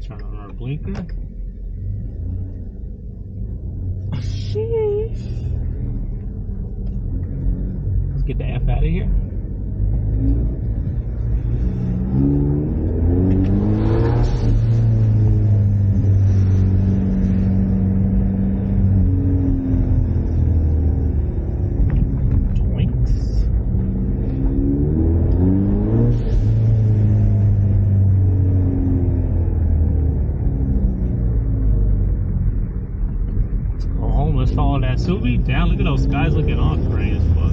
Turn on our blinker. Sheesh. Let's get the F out of here. Let's follow that Subi. Damn, look at those skies looking all gray as fuck.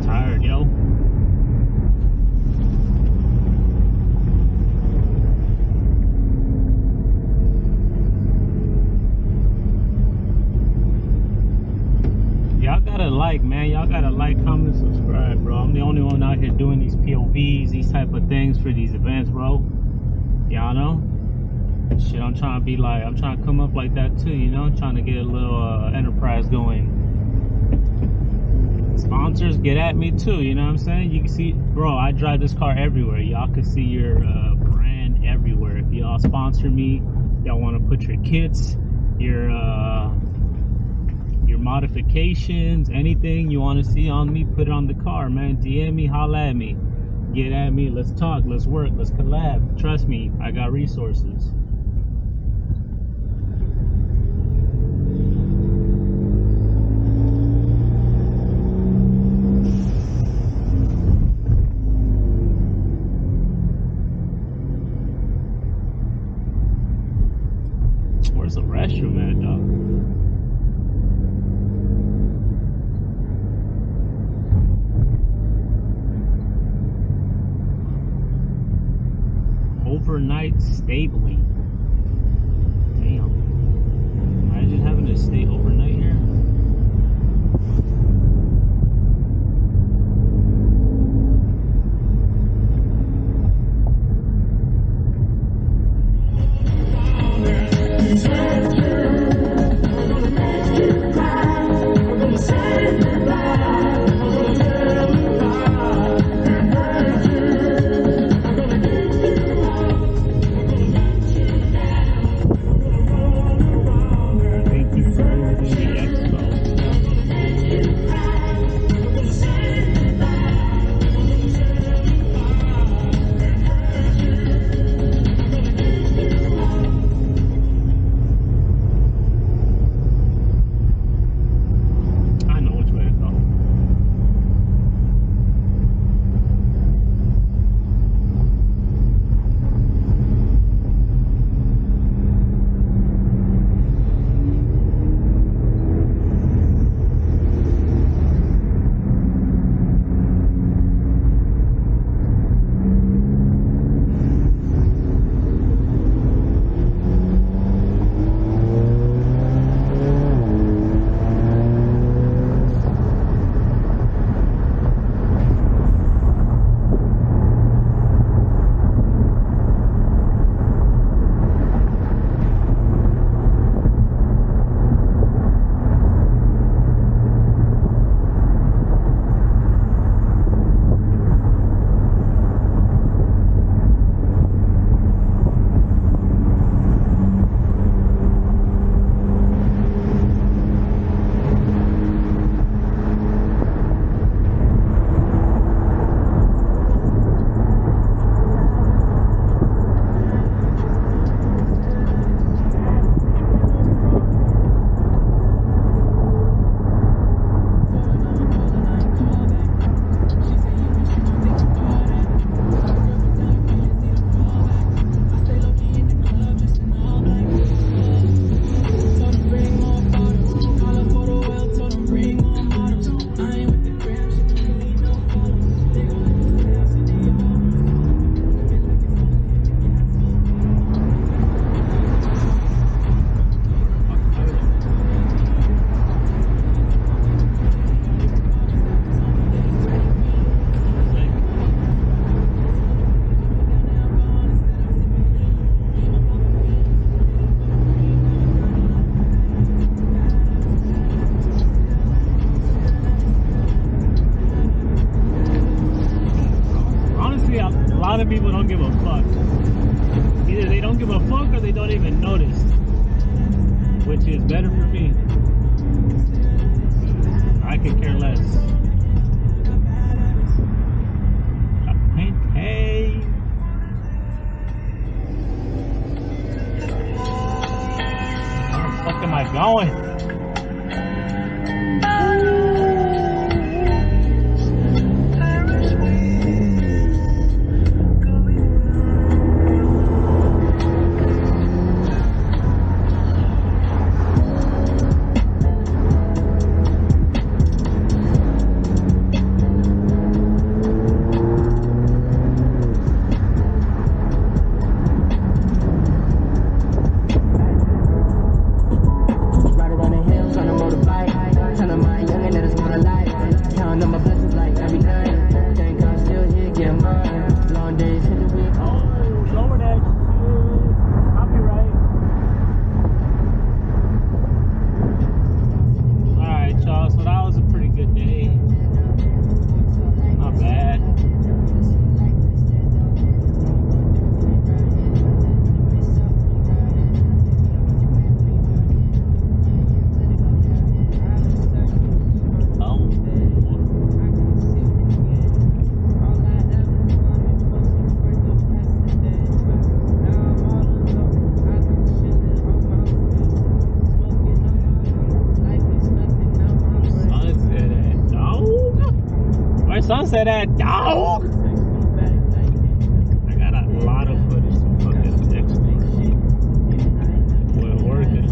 Tired, yo. Y'all gotta like, man. Y'all gotta like, comment, subscribe, bro. I'm the only one out here doing these POVs, these type of things for these events, bro. Y'all know? Shit, I'm trying to be like, I'm trying to come up like that too, you know? Trying to get a little enterprise going. Sponsors, get at me too, you know what I'm saying? You can see, bro, I drive this car everywhere. Y'all can see your brand everywhere. If y'all sponsor me, y'all want to put your kits, your modifications, anything you want to see on me, put it on the car, man. DM me, holla at me, get at me, let's talk, let's work, let's collab. Trust me, I got resources. Where's the restroom at, dog? Overnight stabling. Damn. Imagine having to stay overnight here. don't give a fuck. Either they don't give a fuck or they don't even notice. Which is better for me. I could care less. Hey. Where the fuck am I going? Sunset that dog. I got a lot of footage to fucking export. We're working.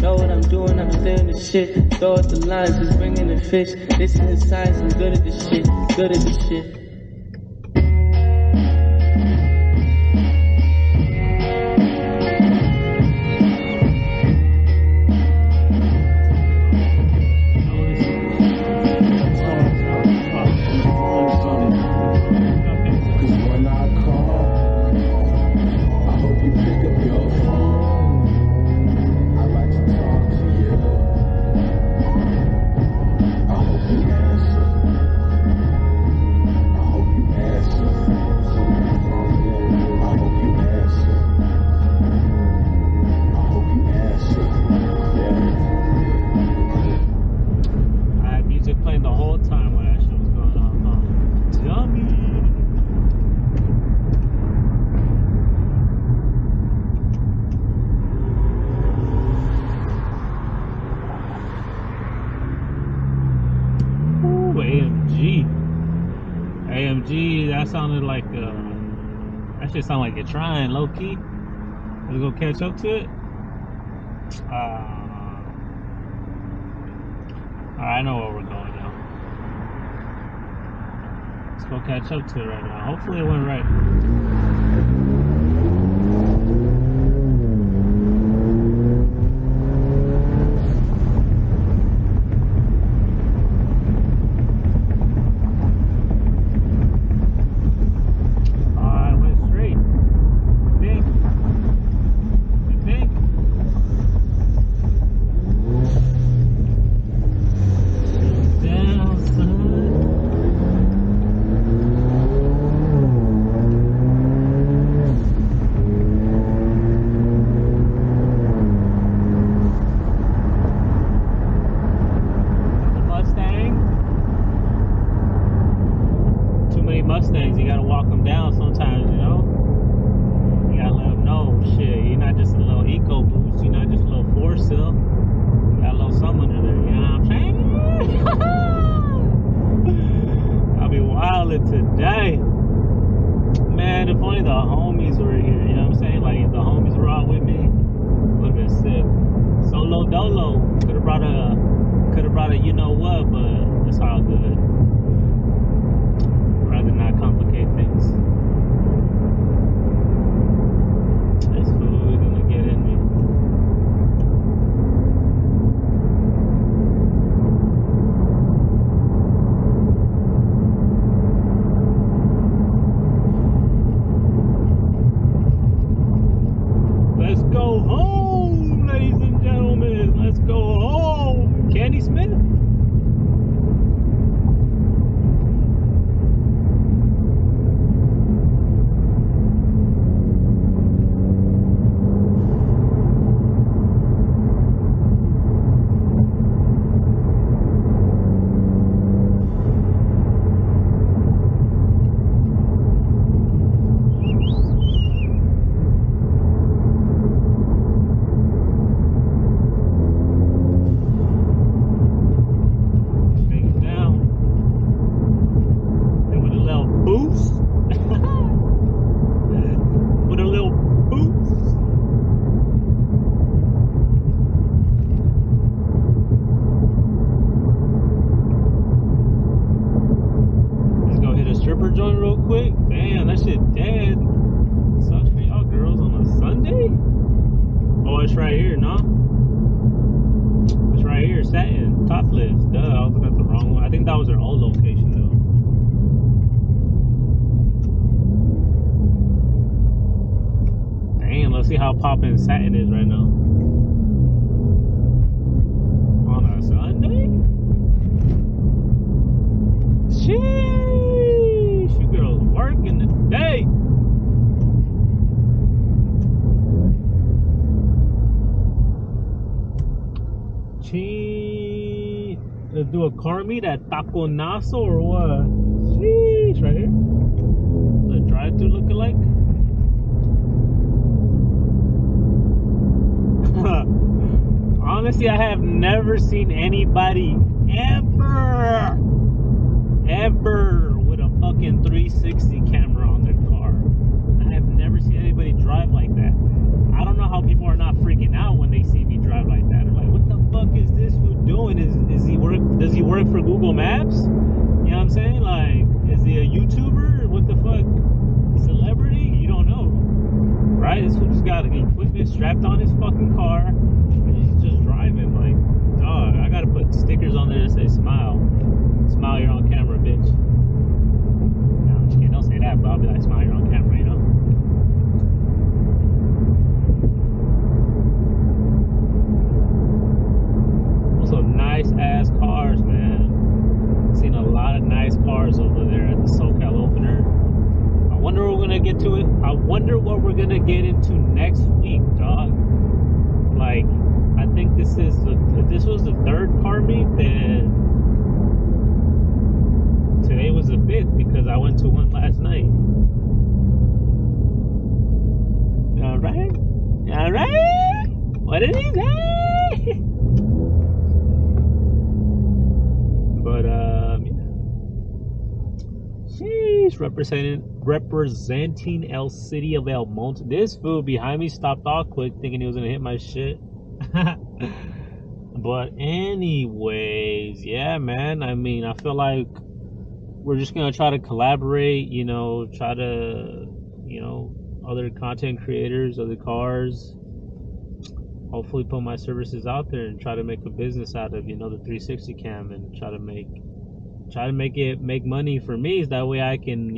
Know what I'm doing, I'm saying the shit. Throw out the lines, just bringing the fish. This is the science, I'm good at this shit. Good at this shit. AMG, that sounded like that shit sound like you're trying, low key. Let's go catch up to it. Alright, I know where we're going now. Let's go catch up to it right now. Hopefully it went right. Mustangs, you gotta walk them down sometimes, you know? You gotta let them know, shit, you're not just a little eco boost, you're not just a little four sill. You got a little something under there, you know what I'm saying? I'll be wildin' today. Man, if only the homies were here, you know what I'm saying? Like, if the homies were out with me, would've been sick. Solo dolo, could've brought a you know what, but it's all good. Rather not complicate things. This food gonna get in me. living. Stripper joint real quick. Damn, that shit dead. Sucks for y'all girls on a Sunday. Oh, it's right here, no? It's right here, Satin, topless. Duh, I was looking at the wrong one. I think that was their old location though. Damn, let's see how poppin' Satin is right now. On a Sunday? Sheesh, you girls working today. Cheese. Let's do a car meet at Taconazo or what? Sheesh, right here. The drive-thru look alike. Honestly, I have never seen anybody ever with a fucking 360 camera on their car. I have never seen anybody drive like that. I don't know how people are not freaking out when they see me drive like that. They're like, what the fuck is this fool doing? Does he work for Google Maps? You know what I'm saying? Like, is he a YouTuber? What the fuck? Celebrity? You don't know. Right? This fool just got equipment strapped on his fucking car and he's just driving. Like, dog, I gotta put stickers on there that say smile. Smile, you're on camera, bitch. No, I'm just kidding. Don't say that, but I'll be like, smile, you're on camera, you know? Also, nice ass cars, man. Seen a lot of nice cars over there at the SoCal opener. I wonder what we're gonna get to it. I wonder what we're gonna get into next week, dog. Like, I think if this was the third car meet, then today was the fifth because I went to one last night. All right. What did he say? But yeah. Sheesh, representing El City of El Monte. This fool behind me stopped all quick, thinking he was gonna hit my shit. But anyways, yeah, man. I mean, I feel like we're just gonna try to collaborate, you know, other content creators, other cars. Hopefully put my services out there and try to make a business out of, the 360 cam and try to make money for me. So that way I can,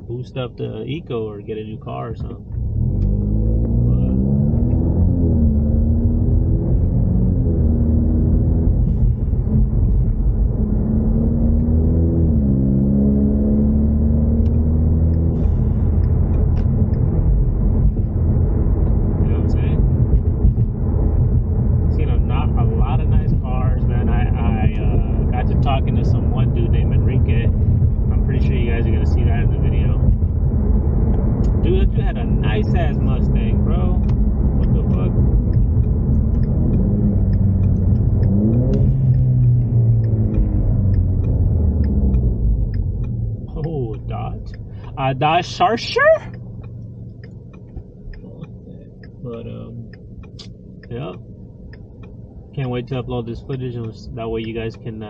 boost up the eco or get a new car or something. Talking to one dude named Enrique. I'm pretty sure you guys are gonna see that in the video. Dude, that dude had a nice ass Mustang, bro. What the fuck? Oh, Dodge Charger. But yeah. Can't wait to upload this footage, and that way you guys can